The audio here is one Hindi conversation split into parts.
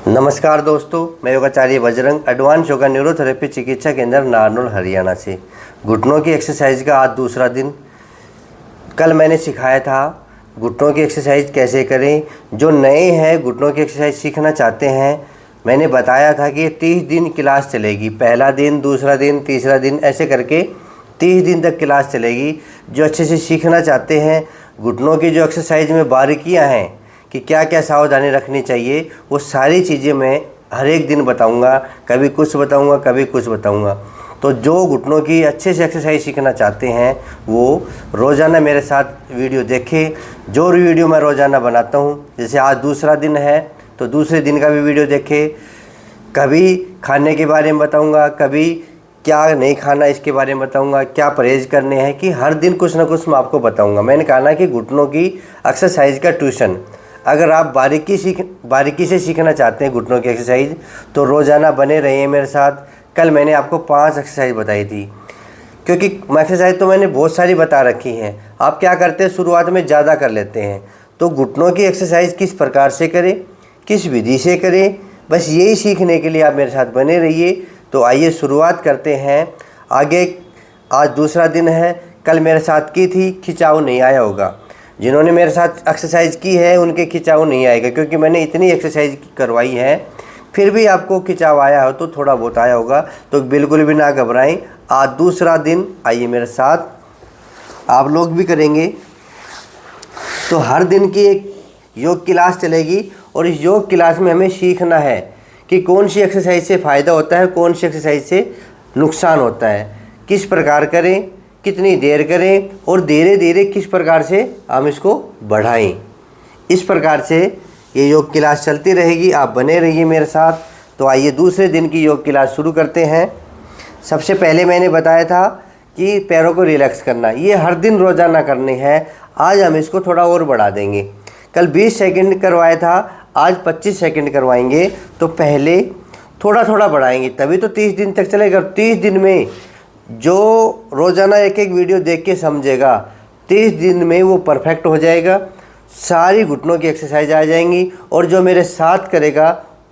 नमस्कार दोस्तों, मैं योगाचार्य बजरंग एडवांस योगा न्यूरोथेरेपी चिकित्सा केंद्र नारनौल हरियाणा से। घुटनों की एक्सरसाइज का आज दूसरा दिन। कल मैंने सिखाया था घुटनों की एक्सरसाइज कैसे करें। जो नए हैं घुटनों की एक्सरसाइज सीखना चाहते हैं, मैंने बताया था कि 30 दिन क्लास चलेगी। पहला दिन, दूसरा दिन, तीसरा दिन, ऐसे करके 30 दिन तक क्लास चलेगी। जो अच्छे से सीखना चाहते हैं, घुटनों की जो एक्सरसाइज में बारीकियाँ हैं कि क्या क्या सावधानी रखनी चाहिए, वो सारी चीज़ें मैं हर एक दिन बताऊंगा। कभी कुछ बताऊंगा, कभी कुछ बताऊंगा। तो जो घुटनों की अच्छे से एक्सरसाइज सीखना चाहते हैं वो रोज़ाना मेरे साथ वीडियो देखें। जो वीडियो मैं रोज़ाना बनाता हूं, जैसे आज दूसरा दिन है तो दूसरे दिन का भी वीडियो देखें। कभी खाने के बारे में बताऊँगा, कभी क्या नहीं खाना इसके बारे में बताऊंगा, क्या परहेज़ करने हैं, कि हर दिन कुछ ना कुछ मैं आपको बताऊंगा। मैंने कहा ना कि घुटनों की एक्सरसाइज का ट्यूशन, अगर आप बारीकी से सीखना चाहते हैं घुटनों की एक्सरसाइज, तो रोज़ाना बने रहिए मेरे साथ। कल मैंने आपको 5 एक्सरसाइज बताई थी, क्योंकि एक्सरसाइज तो मैंने बहुत सारी बता रखी हैं। आप क्या करते हैं, शुरुआत में ज़्यादा कर लेते हैं। तो घुटनों की एक्सरसाइज किस प्रकार से करें, किस विधि से करें, बस यही सीखने के लिए आप मेरे साथ बने रहिए। तो आइए शुरुआत करते हैं। आगे आज दूसरा दिन है। कल मेरे साथ की थी, खिंचाव नहीं आया होगा। जिन्होंने मेरे साथ एक्सरसाइज की है उनके खिंचाव नहीं आएगा, क्योंकि मैंने इतनी एक्सरसाइज करवाई है। फिर भी आपको खिंचाव आया हो तो थोड़ा बहुत आया होगा, तो बिल्कुल भी ना घबराएं। आज दूसरा दिन, आइए मेरे साथ, आप लोग भी करेंगे। तो हर दिन की एक योग क्लास चलेगी और इस योग क्लास में हमें सीखना है कि कौन सी एक्सरसाइज से फ़ायदा होता है, कौन सी एक्सरसाइज से नुकसान होता है, किस प्रकार करें, कितनी देर करें और धीरे धीरे किस प्रकार से हम इसको बढ़ाएं। इस प्रकार से ये योग क्लास चलती रहेगी। आप बने रहिए मेरे साथ। तो आइए दूसरे दिन की योग क्लास शुरू करते हैं। सबसे पहले मैंने बताया था कि पैरों को रिलैक्स करना, ये हर दिन रोज़ाना करने हैं। आज हम इसको थोड़ा और बढ़ा देंगे। कल 20 सेकंड करवाया था, आज 25 सेकंड करवाएंगे। तो पहले थोड़ा थोड़ा बढ़ाएंगे, तभी तो 30 दिन तक चलेगा। 30 दिन में जो रोज़ाना एक एक वीडियो देख के समझेगा, 30 दिन में वो परफेक्ट हो जाएगा। सारी घुटनों की एक्सरसाइज आ जाएंगी और जो मेरे साथ करेगा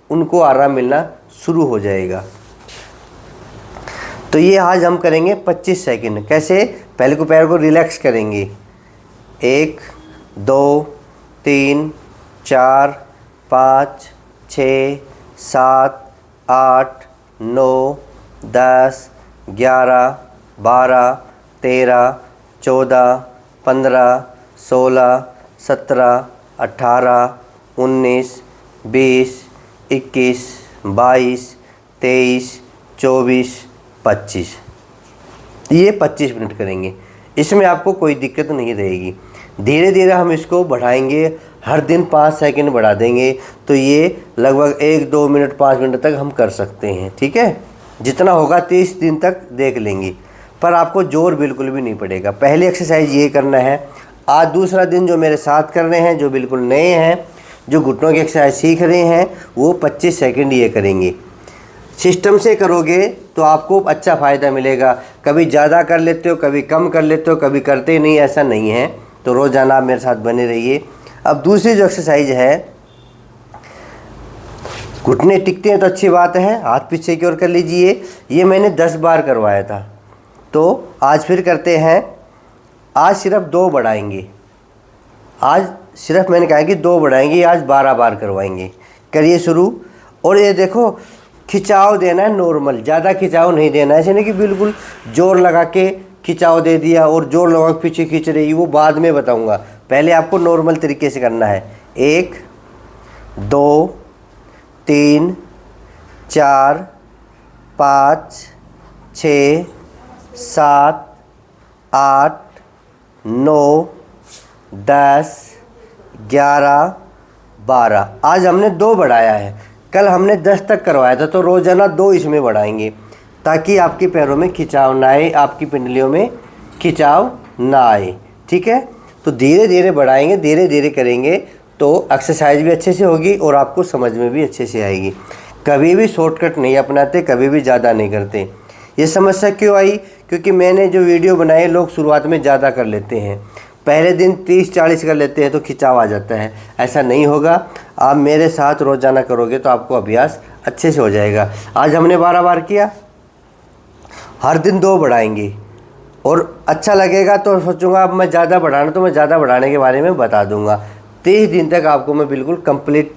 उनको आराम मिलना शुरू हो जाएगा। तो ये आज हम करेंगे 25 सेकंड। कैसे? पहले को पैर को रिलैक्स करेंगे। 1 2 3 4 5 6 7 8 9 10 11 12 13 14 15 16 17 18 19 20 21 22 23 24 25। ये 25 मिनट करेंगे। इसमें आपको कोई दिक्कत नहीं रहेगी। धीरे धीरे हम इसको बढ़ाएंगे। हर दिन 5 सेकंड बढ़ा देंगे, तो ये लगभग 1-2 मिनट 5 मिनट तक हम कर सकते हैं। ठीक है, जितना होगा 30 दिन तक देख लेंगे, पर आपको जोर बिल्कुल भी नहीं पड़ेगा। पहली एक्सरसाइज ये करना है। आज दूसरा दिन जो मेरे साथ कर रहे हैं, जो बिल्कुल नए हैं, जो घुटनों की एक्सरसाइज सीख रहे हैं, वो 25 सेकंड ये करेंगे। सिस्टम से करोगे तो आपको अच्छा फ़ायदा मिलेगा। कभी ज़्यादा कर लेते हो, कभी कम कर लेते हो, कभी करते ही नहीं, ऐसा नहीं है। तो रोज़ाना आप मेरे साथ बने रहिए। अब दूसरी जो एक्सरसाइज है, घुटने टिकते हैं तो अच्छी बात है, हाथ पीछे की ओर कर लीजिए। ये मैंने 10 बार करवाया था, तो आज फिर करते हैं। आज सिर्फ 2 बढ़ाएंगे। आज सिर्फ मैंने कहा कि 2 बढ़ाएंगे, आज 12 बार करवाएंगे। करिए शुरू। और ये देखो, खिंचाव देना है नॉर्मल, ज़्यादा खिंचाव नहीं देना है। ऐसे नहीं कि बिल्कुल जोर लगा के खिंचाव दे दिया और जोर लगा के पीछे खींच रही, वो बाद में बताऊंगा। पहले आपको नॉर्मल तरीके से करना है। 1 2 3 4 5 6 7 8 9 10 11 12। आज हमने 2 बढ़ाया है। कल हमने 10 तक करवाया था, तो रोज़ाना 2 इसमें बढ़ाएंगे, ताकि आपके पैरों में खिंचाव ना आए, आपकी पिंडलियों में खिंचाव ना आए। ठीक है, तो धीरे धीरे बढ़ाएंगे, धीरे धीरे करेंगे, तो एक्सरसाइज भी अच्छे से होगी और आपको समझ में भी अच्छे से आएगी। कभी भी शॉर्टकट नहीं अपनाते, कभी भी ज़्यादा नहीं करते। ये समस्या क्यों आई? क्योंकि मैंने जो वीडियो बनाए, लोग शुरुआत में ज़्यादा कर लेते हैं, पहले दिन 30-40 कर लेते हैं तो खिंचाव आ जाता है, ऐसा नहीं होगा। आप मेरे साथ रोज़ाना करोगे तो आपको अभ्यास अच्छे से हो जाएगा। आज हमने 12 बार किया, हर दिन 2 बढ़ाएंगे और अच्छा लगेगा तो सोचूंगा अब मैं ज़्यादा बढ़ाना, तो मैं ज़्यादा बढ़ाने के बारे में बता दूंगा। 30 दिन तक आपको मैं बिल्कुल कंप्लीट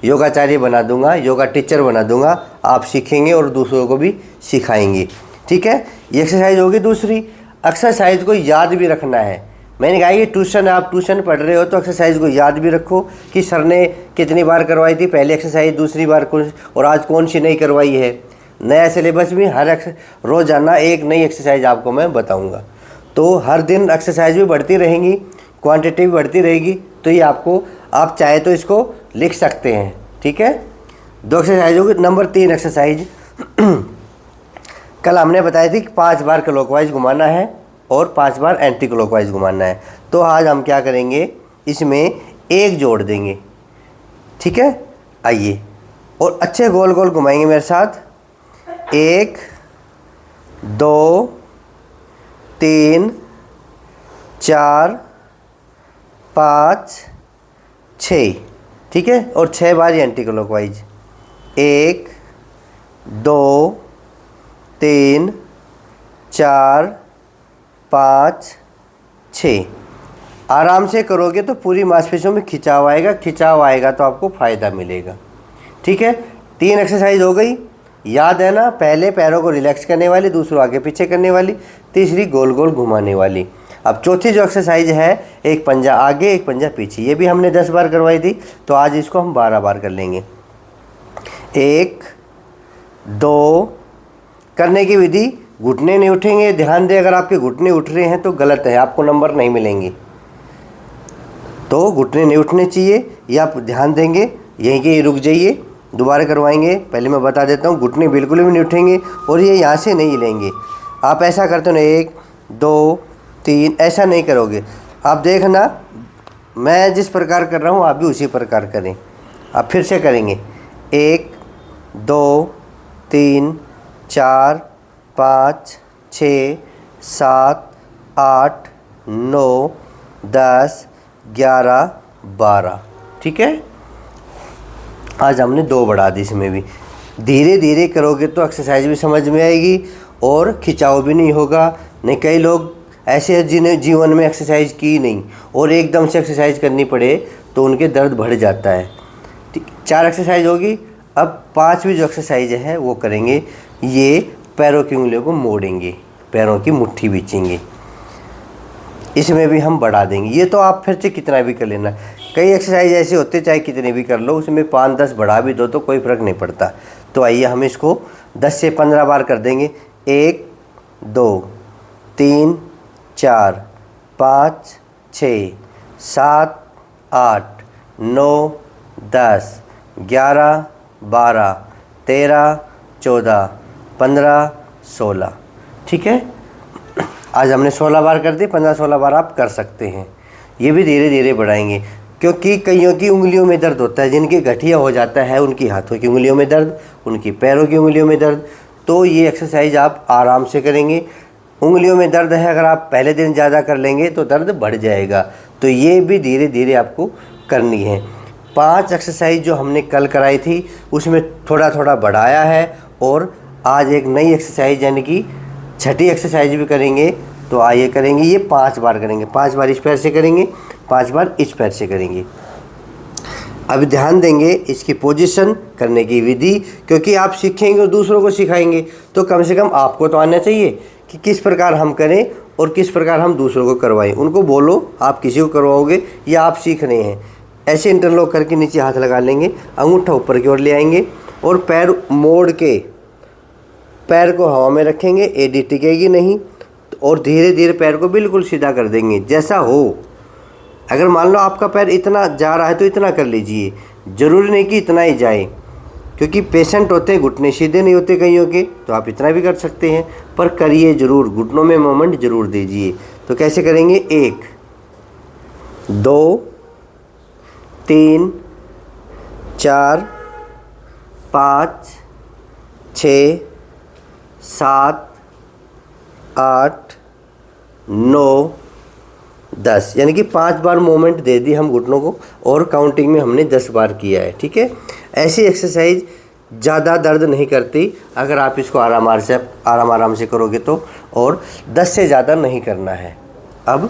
योगाचार्य बना दूंगा, योगा टीचर बना दूंगा। आप सीखेंगे और दूसरों को भी सिखाएंगे, ठीक है। ये एक्सरसाइज होगी। दूसरी एक्सरसाइज को याद भी रखना है। मैंने कहा ये ट्यूशन, आप ट्यूशन पढ़ रहे हो तो एक्सरसाइज को याद भी रखो कि सर ने कितनी बार करवाई थी पहली एक्सरसाइज, दूसरी बार कौन और आज कौन सी नई करवाई है। नया सिलेबस में हर रोज़ाना एक नई एक्सरसाइज आपको मैं बताऊंगा। तो हर दिन एक्सरसाइज भी बढ़ती रहेंगी, क्वांटिटी भी बढ़ती रहेगी। तो ये आपको, आप चाहे तो इसको लिख सकते हैं, ठीक है। 2 एक्सरसाइज होगी। नंबर 3 एक्सरसाइज कल हमने बताई थी कि 5 बार क्लॉकवाइज घुमाना है और 5 बार एंटी क्लॉकवाइज घुमाना है। तो आज हम क्या करेंगे, इसमें 1 जोड़ देंगे, ठीक है। आइए और अच्छे गोल गोल घुमाएंगे मेरे साथ। 1 2 3 4 5 6, ठीक है। और 6 बार एंटी क्लॉकवाइज। 1 2 3 4 5 6। आराम से करोगे तो पूरी मांसपेशियों में खिंचाव आएगा, खिंचाव आएगा तो आपको फ़ायदा मिलेगा, ठीक है। 3 एक्सरसाइज हो गई, याद है ना। पहले पैरों को रिलैक्स करने वाली, दूसरों आगे पीछे करने वाली, तीसरी गोल गोल घुमाने वाली। अब चौथी जो एक्सरसाइज है, एक पंजा आगे एक पंजा पीछे, ये भी हमने 10 बार करवाई थी, तो आज इसको हम 12 बार कर लेंगे। 1 2 करने की विधि, घुटने नहीं उठेंगे। ध्यान दें, अगर आपके घुटने उठ रहे हैं तो गलत है, आपको नंबर नहीं मिलेंगे। तो घुटने नहीं उठने चाहिए, ये आप ध्यान देंगे। यहीं के रुक जाइए, दोबारा करवाएंगे। पहले मैं बता देता हूँ, घुटने बिल्कुल भी नहीं उठेंगे और ये यहाँ से नहीं लेंगे। आप ऐसा करते हो ना, 1 2 3, ऐसा नहीं करोगे। आप देखना, मैं जिस प्रकार कर रहा हूँ आप भी उसी प्रकार करें। आप फिर से करेंगे, 1 2 3 4 5 6 7 8 9 10 11 12, ठीक है। आज हमने 2 बढ़ा दी। इसमें भी धीरे धीरे करोगे तो एक्सरसाइज भी समझ में आएगी और खिंचाव भी नहीं होगा। नहीं, कई लोग ऐसे हैं जिन्हें जीवन में एक्सरसाइज की नहीं और एकदम से एक्सरसाइज करनी पड़े तो उनके दर्द बढ़ जाता है, ठीक। 4 एक्सरसाइज होगी। अब 5वीं जो एक्सरसाइज है वो करेंगे, ये पैरों की उंगलियों को मोड़ेंगे, पैरों की मुट्ठी बीचेंगे। इसमें भी हम बढ़ा देंगे। ये तो आप फिर से कितना भी कर लेना। कई एक्सरसाइज ऐसे होते चाहे कितने भी कर लो, उसमें 5-10 बढ़ा भी दो तो कोई फ़र्क नहीं पड़ता। तो आइए हम इसको 10 से 15 बार कर देंगे। 1 2 3 4 5 6 7 8 9 10 11 12 13 14 15 16, ठीक है। आज हमने 16 बार कर दी, 15-16 बार आप कर सकते हैं। ये भी धीरे धीरे बढ़ाएंगे, क्योंकि कईयों की उंगलियों में दर्द होता है, जिनकी गठिया हो जाता है, उनकी हाथों की उंगलियों में दर्द, उनकी पैरों की उंगलियों में दर्द। तो ये एक्सरसाइज आप आराम से करेंगे। उंगलियों में दर्द है, अगर आप पहले दिन ज़्यादा कर लेंगे तो दर्द बढ़ जाएगा। तो ये भी धीरे धीरे आपको करनी है। 5 एक्सरसाइज जो हमने कल कराई थी उसमें थोड़ा थोड़ा बढ़ाया है और आज एक नई एक्सरसाइज यानी कि 6ठी एक्सरसाइज भी करेंगे। तो आइए करेंगे, ये 5 बार करेंगे। 5 बार इस पैर से करेंगे, 5 बार इस पैर से करेंगे। अब ध्यान देंगे इसकी पोजीशन करने की विधि, क्योंकि आप सीखेंगे और दूसरों को सिखाएंगे तो कम से कम आपको तो आना चाहिए कि किस प्रकार हम करें और किस प्रकार हम दूसरों को करवाएं। उनको बोलो, आप किसी को करवाओगे या आप सीख रहे हैं। ऐसे इंटरलॉक करके नीचे हाथ लगा लेंगे, अंगूठा ऊपर की ओर ले आएंगे और पैर मोड़ के पैर को हवा में रखेंगे, एडी टिकेगी नहीं। और धीरे धीरे पैर को बिल्कुल सीधा कर देंगे जैसा हो। अगर मान लो आपका पैर इतना जा रहा है तो इतना कर लीजिए, ज़रूरी नहीं कि इतना ही जाए, क्योंकि पेशेंट होते हैं घुटने सीधे नहीं होते कईयों के, तो आप इतना भी कर सकते हैं। पर करिए ज़रूर, घुटनों में मोमेंट ज़रूर दीजिए। तो कैसे करेंगे, 1 2 3 4 5 6 7 8 9 10, यानी कि 5 बार मूवमेंट दे दी हम घुटनों को और काउंटिंग में हमने 10 बार किया है। ठीक है, ऐसी एक्सरसाइज ज़्यादा दर्द नहीं करती अगर आप इसको आराम से करोगे तो, और 10 से ज़्यादा नहीं करना है। अब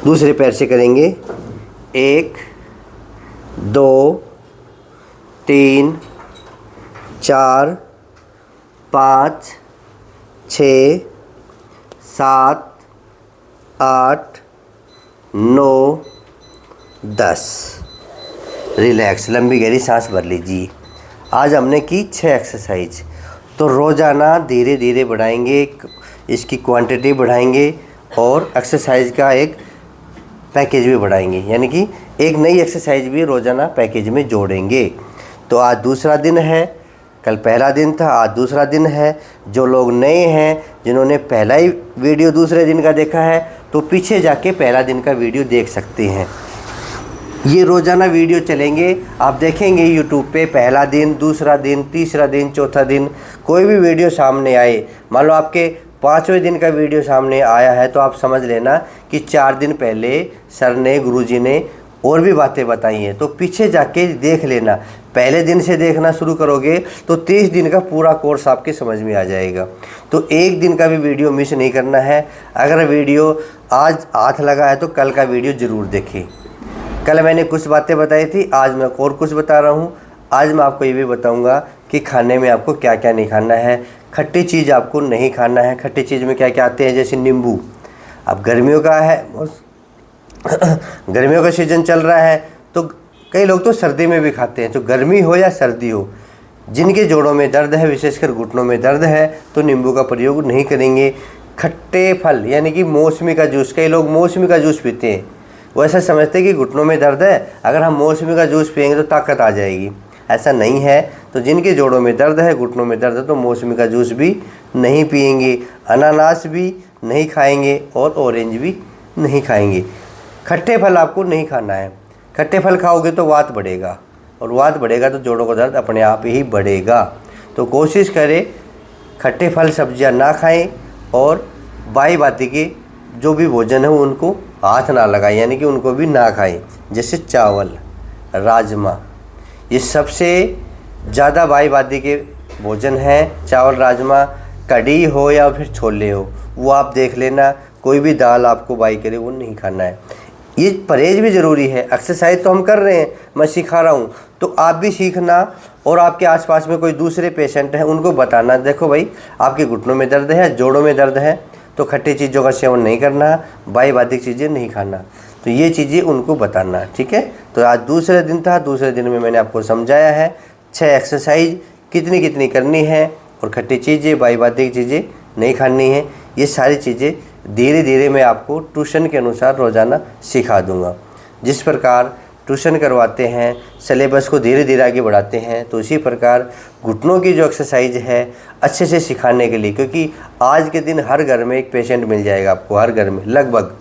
दूसरे पैर से करेंगे। 1 2 3 4 5 6 7 8 9 10। रिलैक्स, लंबी गहरी सांस भर लीजिए। आज हमने की 6 एक्सरसाइज। तो रोज़ाना धीरे धीरे बढ़ाएंगे, इसकी क्वांटिटी बढ़ाएंगे और एक्सरसाइज का एक पैकेज भी बढ़ाएंगे, यानी कि एक नई एक्सरसाइज भी रोज़ाना पैकेज में जोड़ेंगे। तो आज दूसरा दिन है, कल पहला दिन था, आज दूसरा दिन है। जो लोग नए हैं, जिन्होंने पहला ही वीडियो दूसरे दिन का देखा है, तो पीछे जाके पहला दिन का वीडियो देख सकते हैं। ये रोज़ाना वीडियो चलेंगे, आप देखेंगे यूट्यूब पे पहला दिन, दूसरा दिन, तीसरा दिन, चौथा दिन, कोई भी वीडियो सामने आए, मान लो आपके 5वें दिन का वीडियो सामने आया है, तो आप समझ लेना कि 4 दिन पहले सर ने, गुरुजी ने और भी बातें बताई हैं। तो पीछे जाके देख लेना। पहले दिन से देखना शुरू करोगे तो 30 दिन का पूरा कोर्स आपके समझ में आ जाएगा। तो एक दिन का भी वीडियो मिस नहीं करना है। अगर वीडियो आज हाथ लगा है तो कल का वीडियो ज़रूर देखें। कल मैंने कुछ बातें बताई थी, आज मैं और कुछ बता रहा हूँ। आज मैं आपको ये भी बताऊँगा कि खाने में आपको क्या क्या नहीं खाना है। खट्टी चीज़ आपको नहीं खाना है। खट्टी चीज़ में क्या क्या आते हैं, जैसे नींबू। अब गर्मियों का है, गर्मियों का सीज़न चल रहा है, तो कई लोग तो सर्दी में भी खाते हैं। तो गर्मी हो या सर्दी हो, जिनके जोड़ों में दर्द है, विशेषकर घुटनों में दर्द है, तो नींबू का प्रयोग नहीं करेंगे। खट्टे फल यानी कि मौसमी का जूस, कई लोग मौसमी का जूस पीते हैं, वो ऐसा समझते हैं कि घुटनों में दर्द है, अगर हम मौसमी का जूस पिएंगे तो ताकत आ जाएगी। ऐसा नहीं है। तो जिनके जोड़ों में दर्द है, घुटनों में दर्द है, तो मौसमी का जूस भी नहीं पिएंगे, अनानास भी नहीं खाएंगे और ऑरेंज भी नहीं खाएंगे। खट्टे फल आपको नहीं खाना है। खट्टे फल खाओगे तो वात बढ़ेगा, और वात बढ़ेगा तो जोड़ों का दर्द अपने आप ही बढ़ेगा। तो कोशिश करें खट्टे फल सब्जियां ना खाएं, और बाई बाती के जो भी भोजन है उनको हाथ ना लगाएं, यानी कि उनको भी ना खाएं। जैसे चावल, राजमा, ये सबसे ज़्यादा बाई बाती के भोजन हैं। चावल, राजमा, कढ़ी हो या फिर छोले हो, वो आप देख लेना। कोई भी दाल आपको बाई करे वो नहीं खाना है। ये परहेज भी ज़रूरी है। एक्सरसाइज तो हम कर रहे हैं, मैं सिखा रहा हूँ, तो आप भी सीखना। और आपके आसपास में कोई दूसरे पेशेंट हैं, उनको बताना, देखो भाई आपके घुटनों में दर्द है, जोड़ों में दर्द है, तो खट्टी चीज़ों का सेवन नहीं करना, बाई बातिक चीज़ें नहीं खाना। तो ये चीज़ें उनको बताना, ठीक है। तो आज दूसरे दिन था, दूसरे दिन में मैंने आपको समझाया है 6 एक्सरसाइज कितनी कितनी करनी है, और खट्टी चीज़ें, बाई बातिक चीज़ें नहीं खानी है। ये सारी चीज़ें धीरे धीरे मैं आपको ट्यूशन के अनुसार रोज़ाना सिखा दूंगा। जिस प्रकार ट्यूशन करवाते हैं, सिलेबस को धीरे धीरे आगे बढ़ाते हैं, तो इसी प्रकार घुटनों की जो एक्सरसाइज है अच्छे से सिखाने के लिए, क्योंकि आज के दिन हर घर में एक पेशेंट मिल जाएगा आपको, हर घर में लगभग।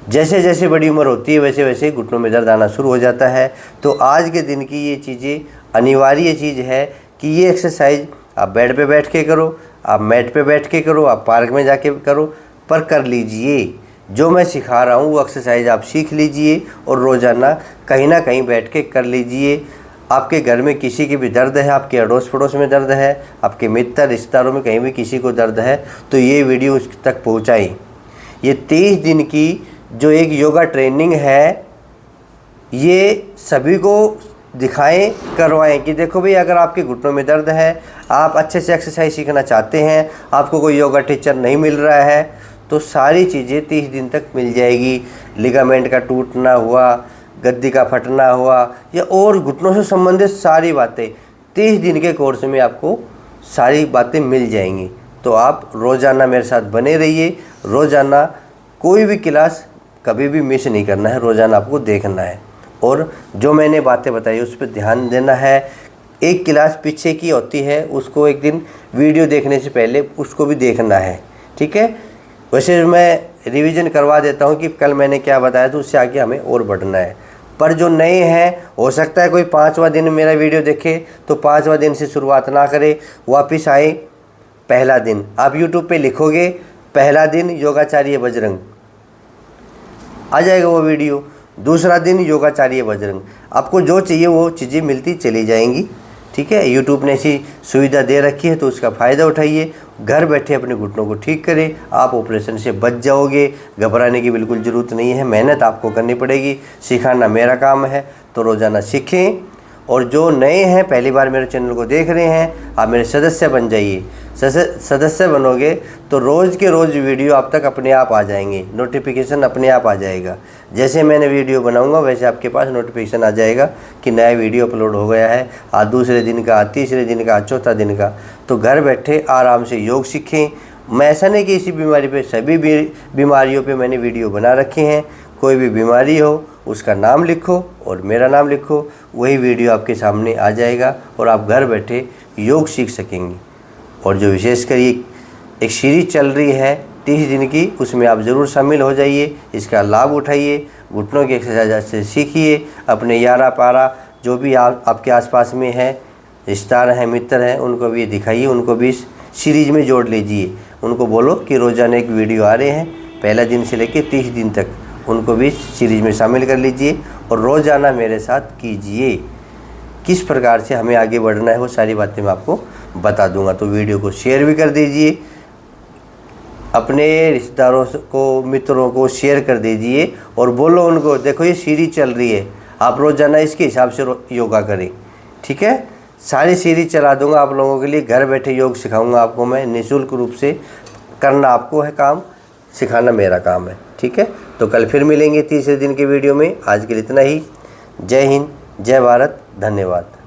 जैसे जैसे बड़ी उम्र होती है वैसे वैसे घुटनों में दर्द आना शुरू हो जाता है। तो आज के दिन की ये चीज़ें अनिवार्य चीज़ है कि ये एक्सरसाइज आप बेड पे बैठ के करो, आप मैट पे बैठ के करो, आप पार्क में जाके करो, पर कर लीजिए। जो मैं सिखा रहा हूँ वो एक्सरसाइज आप सीख लीजिए और रोज़ाना कहीं ना कहीं बैठ के कर लीजिए। आपके घर में किसी की भी दर्द है, आपके अड़ोस पड़ोस में दर्द है, आपके मित्र रिश्तेदारों में कहीं भी किसी को दर्द है, तो ये वीडियो उस तक पहुँचाएं। ये 23 दिन की जो एक योगा ट्रेनिंग है, ये सभी को दिखाएं, करवाएं कि देखो भाई अगर आपके घुटनों में दर्द है, आप अच्छे से एक्सरसाइज सीखना चाहते हैं, आपको कोई योगा टीचर नहीं मिल रहा है, तो सारी चीज़ें 30 दिन तक मिल जाएगी। लिगामेंट का टूटना हुआ, गद्दी का फटना हुआ, या और घुटनों से संबंधित सारी बातें 30 दिन के कोर्स में आपको सारी बातें मिल जाएंगी। तो आप रोज़ाना मेरे साथ बने रहिए। रोज़ाना कोई भी क्लास कभी भी मिस नहीं करना है, रोज़ाना आपको देखना है, और जो मैंने बातें बताई उस पर ध्यान देना है। एक क्लास पीछे की होती है, उसको एक दिन वीडियो देखने से पहले उसको भी देखना है, ठीक है। वैसे मैं रिवीजन करवा देता हूँ कि कल मैंने क्या बताया, तो उससे आगे हमें और बढ़ना है। पर जो नए हैं, हो सकता है कोई 5वां दिन मेरा वीडियो देखे तो 5वां दिन से शुरुआत ना करे, वापस आए पहला दिन। आप यूट्यूब पे लिखोगे पहला दिन योगाचार्य बजरंग, आ जाएगा वो वीडियो। दूसरा दिन योगाचार्य बजरंग, आपको जो चाहिए वो चीज़ें मिलती चली जाएंगी। ठीक है, यूट्यूब ने ऐसी सुविधा दे रखी है तो उसका फ़ायदा उठाइए। घर बैठे अपने घुटनों को ठीक करें, आप ऑपरेशन से बच जाओगे। घबराने की बिल्कुल ज़रूरत नहीं है, मेहनत आपको करनी पड़ेगी। सिखाना मेरा काम है, तो रोज़ाना सीखें। और जो नए हैं, पहली बार मेरे चैनल को देख रहे हैं, आप मेरे सदस्य बन जाइए। सदस्य बनोगे तो रोज़ के रोज़ वीडियो आप तक अपने आप आ जाएंगे, नोटिफिकेशन अपने आप आ जाएगा। जैसे मैंने वीडियो बनाऊंगा वैसे आपके पास नोटिफिकेशन आ जाएगा कि नया वीडियो अपलोड हो गया है, आज दूसरे दिन का, आज तीसरे दिन का, आज चौथा दिन का। तो घर बैठे आराम से योग सीखें। मैं ऐसा नहीं कि इसी बीमारी पे, सभी बीमारियों पे मैंने वीडियो बना रखे हैं। कोई भी बीमारी हो उसका नाम लिखो और मेरा नाम लिखो, वही वीडियो आपके सामने आ जाएगा और आप घर बैठे योग सीख सकेंगे। और जो विशेषकर ये एक सीरीज चल रही है 30 दिन की, उसमें आप ज़रूर शामिल हो जाइए, इसका लाभ उठाइए। घुटनों की एक्सरसाइज से सीखिए। अपने यारा पारा जो भी आपके आसपास में है, रिश्तेदार हैं, मित्र हैं, उनको भी दिखाइए, उनको भी इस सीरीज में जोड़ लीजिए। उनको बोलो कि रोज़ाना एक वीडियो आ रहे हैं, पहला दिन से लेकर 30 दिन तक, उनको भी सीरीज में शामिल कर लीजिए और रोज़ाना मेरे साथ कीजिए। किस प्रकार से हमें आगे बढ़ना है वो सारी बातें मैं आपको बता दूंगा। तो वीडियो को शेयर भी कर दीजिए, अपने रिश्तेदारों को, मित्रों को शेयर कर दीजिए और बोलो उनको, देखो ये सीरीज चल रही है, आप रोज़ाना इसके हिसाब से योगा करें। ठीक है, सारी सीरीज चला दूंगा आप लोगों के लिए। घर बैठे योग सिखाऊंगा आपको मैं निःशुल्क रूप से। करना आपको है काम, सिखाना मेरा काम है। ठीक है, तो कल फिर मिलेंगे तीसरे दिन के वीडियो में। आज के लिए इतना ही। जय हिंद, जय भारत, धन्यवाद।